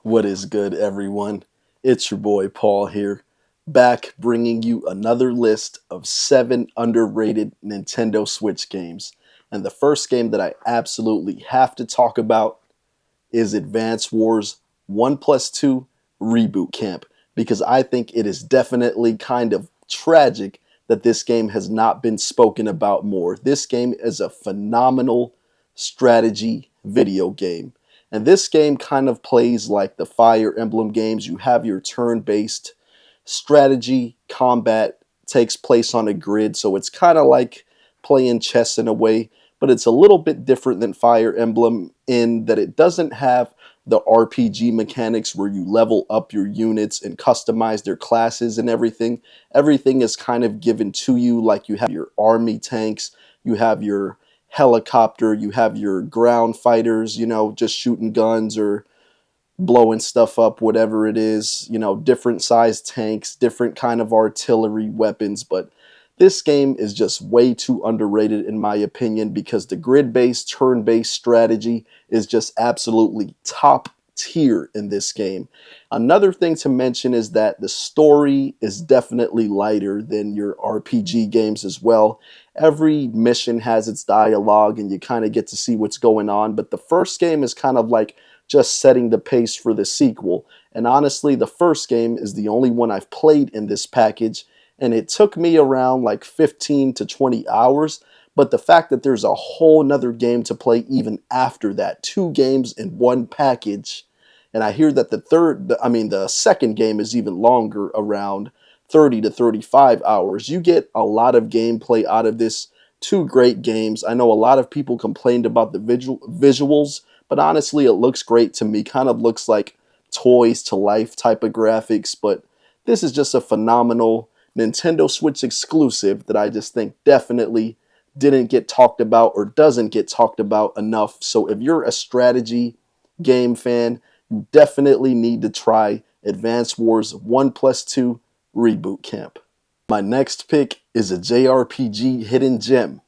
What is good, everyone? It's your boy Paul here, back bringing you another list of 7 underrated Nintendo Switch games. And the first game that I absolutely have to talk about is Advance Wars 1 plus 2 Reboot Camp, because I think it is definitely kind of tragic that this game has not been spoken about more. This game is a phenomenal strategy video game. And this game kind of plays like the Fire Emblem games. You have your turn-based strategy, combat takes place on a grid, so it's kind of like playing chess in a way, but it's a little bit different than Fire Emblem in that it doesn't have the RPG mechanics where you level up your units and customize their classes and everything. Everything is kind of given to you, like you have your army tanks, you have your helicopter, you have your ground fighters, just shooting guns or blowing stuff up, whatever it is, different sized tanks, different kind of artillery weapons. But this game is just way too underrated in my opinion because the grid-based, turn-based strategy is just absolutely top tier in this game. Another thing to mention is that the story is definitely lighter than your RPG games as well. Every mission has its dialogue and you kind of get to see what's going on, but the first game is kind of like just setting the pace for the sequel. And honestly, the first game is the only one I've played in this package, and it took me around like 15 to 20 hours. But the fact that there's a whole nother game to play even after that, 2 games in one package, and I hear that the second game is even longer, around 30 to 35 hours. You get a lot of gameplay out of this. 2 great games. I know a lot of people complained about the visuals, but honestly, it looks great to me. Kind of looks like toys to life type of graphics, but this is just a phenomenal Nintendo Switch exclusive that I just think definitely didn't get talked about or doesn't get talked about enough. So if you're a strategy game fan, you definitely need to try Advance Wars 1 plus 2 Reboot Camp. My next pick is a JRPG hidden gem,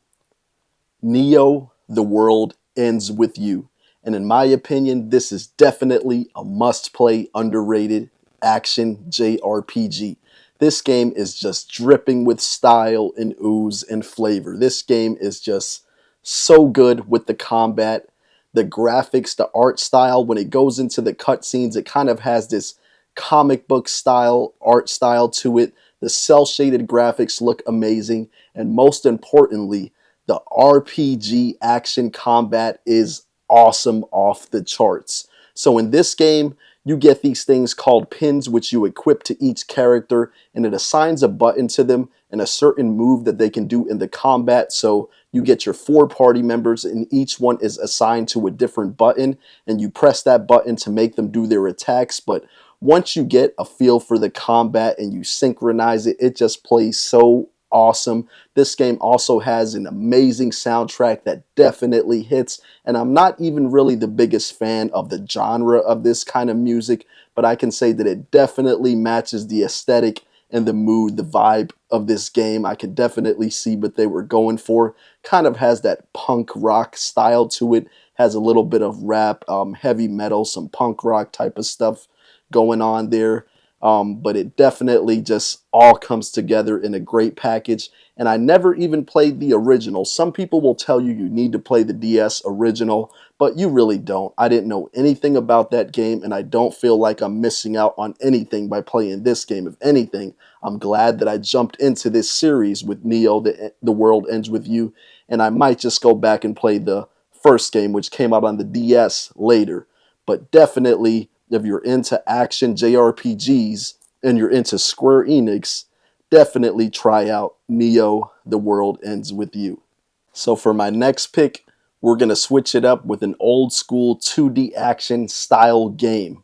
Neo: The World Ends With You. And in my opinion, this is definitely a must-play, underrated action JRPG. This game is just dripping with style and ooze and flavor. This game is just so good with the combat, the graphics, the art style. When it goes into the cutscenes, it kind of has this comic book style, art style to it. The cel-shaded graphics look amazing. And most importantly, the RPG action combat is awesome, off the charts. So in this game, you get these things called pins, which you equip to each character, and it assigns a button to them and a certain move that they can do in the combat. So you get your 4 party members, and each one is assigned to a different button, and you press that button to make them do their attacks. But once you get a feel for the combat and you synchronize it, it just plays so awesome. This game also has an amazing soundtrack that definitely hits, and I'm not even really the biggest fan of the genre of this kind of music, but I can say that it definitely matches the aesthetic and the mood, the vibe of this game. I can definitely see what they were going for. Kind of has that punk rock style to it, has a little bit of rap, heavy metal, some punk rock type of stuff going on there. But it definitely just all comes together in a great package. And I never even played the original. Some people will tell you you need to play the DS original, but you really don't. I didn't know anything about that game, and I don't feel like I'm missing out on anything by playing this game. If anything, I'm glad that I jumped into this series with Neo: The World Ends With You, and I might just go back and play the first game, which came out on the DS later. But definitely, if you're into action JRPGs and you're into Square Enix, definitely try out Neo: The World Ends With You. So for my next pick, we're going to switch it up with an old school 2D action style game,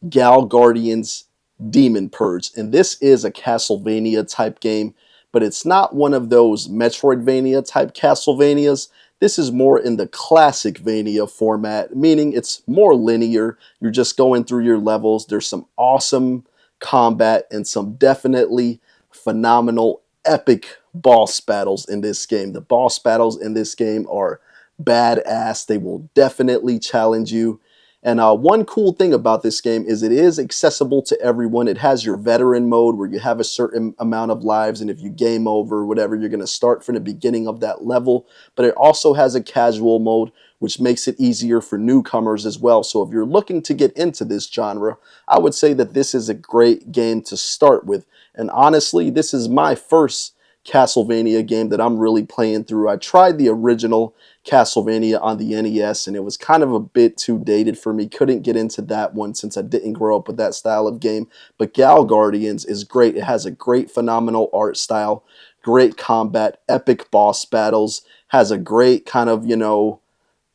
Gal Guardians Demon Purge. And this is a Castlevania type game, but it's not one of those Metroidvania type Castlevanias. This is more in the classic Vania format, meaning it's more linear. You're just going through your levels. There's some awesome combat and some definitely phenomenal, epic boss battles in this game. The boss battles in this game are badass. They will definitely challenge you. And one cool thing about this game is it is accessible to everyone. It has your veteran mode where you have a certain amount of lives, and if you game over or whatever, you're going to start from the beginning of that level. But it also has a casual mode, which makes it easier for newcomers as well. So if you're looking to get into this genre, I would say that this is a great game to start with. And honestly, this is my first Castlevania game that I'm really playing through. I tried the original Castlevania on the NES, and it was kind of a bit too dated for me. Couldn't get into that one since I didn't grow up with that style of game. But Gal Guardians is great. It has a great, phenomenal art style, great combat, epic boss battles, has a great kind of,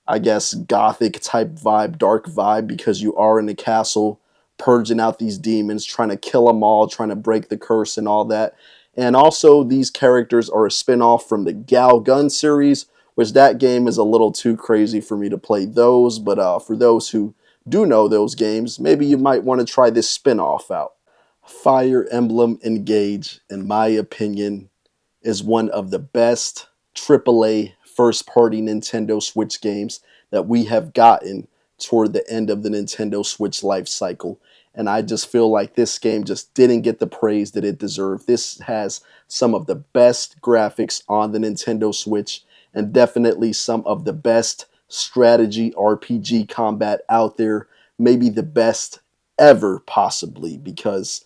I guess, gothic type vibe, dark vibe, because you are in the castle purging out these demons, trying to kill them all, trying to break the curse and all that. And also, these characters are a spin-off from the Gal Gun series, which that game is a little too crazy for me to play those. But for those who do know those games, maybe you might want to try this spin-off out. Fire Emblem Engage, in my opinion, is one of the best AAA first-party Nintendo Switch games that we have gotten toward the end of the Nintendo Switch life cycle. And I just feel like this game just didn't get the praise that it deserved. This has some of the best graphics on the Nintendo Switch and definitely some of the best strategy RPG combat out there. Maybe the best ever, possibly, because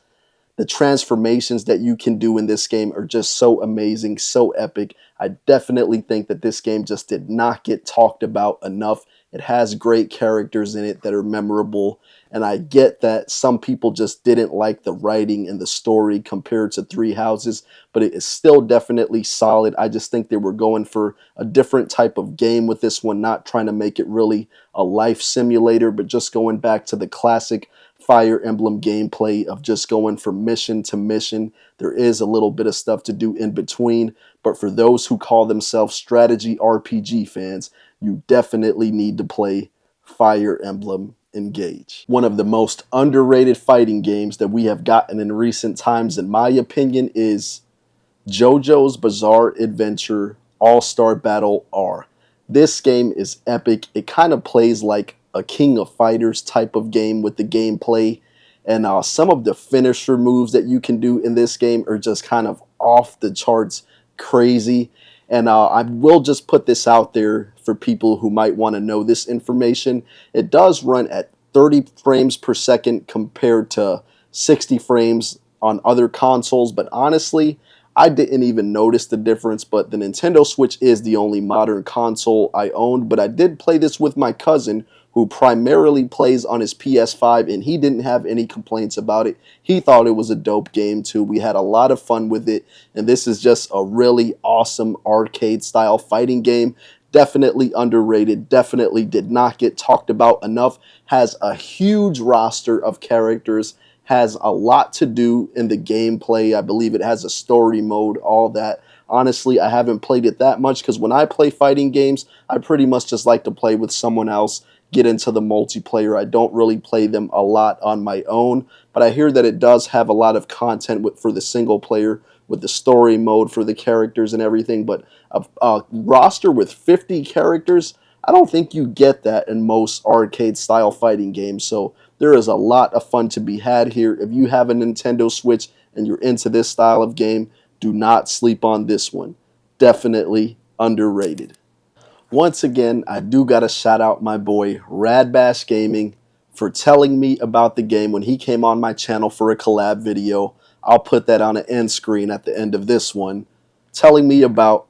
the transformations that you can do in this game are just so amazing, so epic. I definitely think that this game just did not get talked about enough. It has great characters in it that are memorable, and I get that some people just didn't like the writing and the story compared to Three Houses, but it is still definitely solid. I just think they were going for a different type of game with this one, not trying to make it really a life simulator, but just going back to the classic Fire Emblem gameplay of just going from mission to mission. There is a little bit of stuff to do in between, but for those who call themselves strategy RPG fans, you definitely need to play Fire Emblem Engage. One of the most underrated fighting games that we have gotten in recent times, in my opinion, is JoJo's Bizarre Adventure All-Star Battle R. This game is epic. It kind of plays like a King of Fighters type of game with the gameplay. And some of the finisher moves that you can do in this game are just kind of off the charts crazy. And I will just put this out there for people who might want to know this information. It does run at 30 frames per second compared to 60 frames on other consoles. But honestly, I didn't even notice the difference. But the Nintendo Switch is the only modern console I owned. But I did play this with my cousin, who primarily plays on his PS5, and he didn't have any complaints about it. He thought it was a dope game too. We had a lot of fun with it, and this is just a really awesome arcade-style fighting game. Definitely underrated, definitely did not get talked about enough. Has a huge roster of characters, has a lot to do in the gameplay. I believe it has a story mode, all that. Honestly, I haven't played it that much because when I play fighting games, I pretty much just like to play with someone else, get into the multiplayer. I don't really play them a lot on my own, but I hear that it does have a lot of content for the single player, with the story mode for the characters and everything. But a roster with 50 characters, I don't think you get that in most arcade style fighting games. So there is a lot of fun to be had here. If you have a Nintendo Switch and you're into this style of game, do not sleep on this one. Definitely underrated. Once again, I do got to shout out my boy Radbash Gaming for telling me about the game when he came on my channel for a collab video. I'll put that on an end screen at the end of this one, telling me about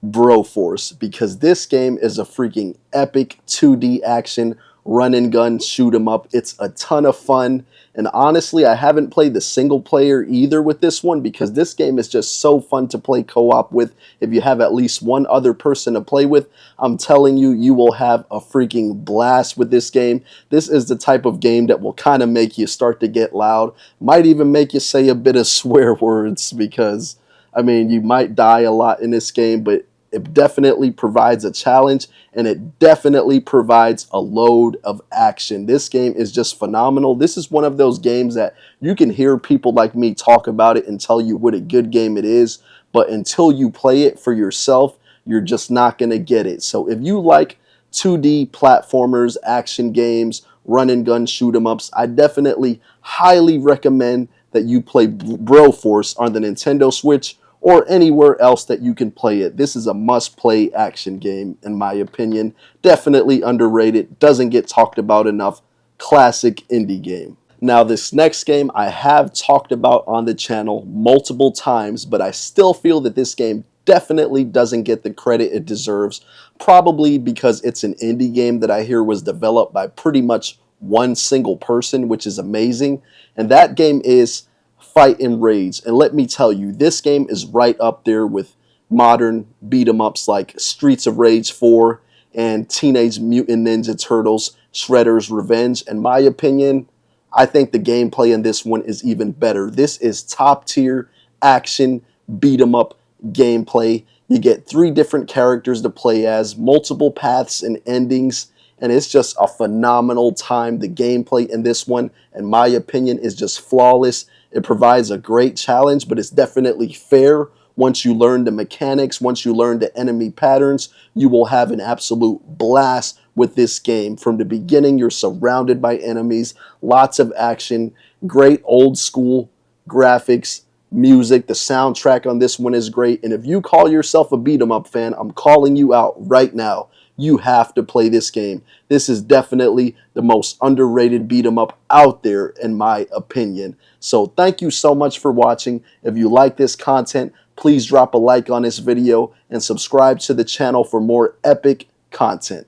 Broforce, because this game is a freaking epic 2D action run and gun shoot 'em up. It's a ton of fun, and honestly, I haven't played the single player either with this one, because this game is just so fun to play co-op with. If you have at least one other person to play with, I'm telling you, you will have a freaking blast with this game. This is the type of game that will kind of make you start to get loud, might even make you say a bit of swear words, because I mean, you might die a lot in this game, but it definitely provides a challenge, and it definitely provides a load of action. This game is just phenomenal. This is one of those games that you can hear people like me talk about it and tell you what a good game it is, but until you play it for yourself, you're just not going to get it. So if you like 2D platformers, action games, run and gun shoot 'em ups. I definitely highly recommend that you play Broforce on the Nintendo Switch or anywhere else that you can play it. This is a must-play action game, in my opinion. Definitely underrated, doesn't get talked about enough. Classic indie game. Now, this next game I have talked about on the channel multiple times, but I still feel that this game definitely doesn't get the credit it deserves, probably because it's an indie game that I hear was developed by pretty much one single person, which is amazing. And that game is Fight and Rage. And let me tell you, this game is right up there with modern beat 'em ups like Streets of Rage 4 and Teenage Mutant Ninja Turtles Shredder's Revenge. In my opinion, I think the gameplay in this one is even better. This is top tier action beat 'em up gameplay. You get 3 different characters to play as, multiple paths and endings, and it's just a phenomenal time. The gameplay in this one, in my opinion, is just flawless. It provides a great challenge, but it's definitely fair. Once you learn the mechanics, once you learn the enemy patterns, you will have an absolute blast with this game. From the beginning, you're surrounded by enemies, lots of action, great old school graphics, music. The soundtrack on this one is great. And if you call yourself a beat 'em up fan, I'm calling you out right now. You have to play this game. This is definitely the most underrated beat 'em up out there, in my opinion. So thank you so much for watching. If you like this content, please drop a like on this video and subscribe to the channel for more epic content.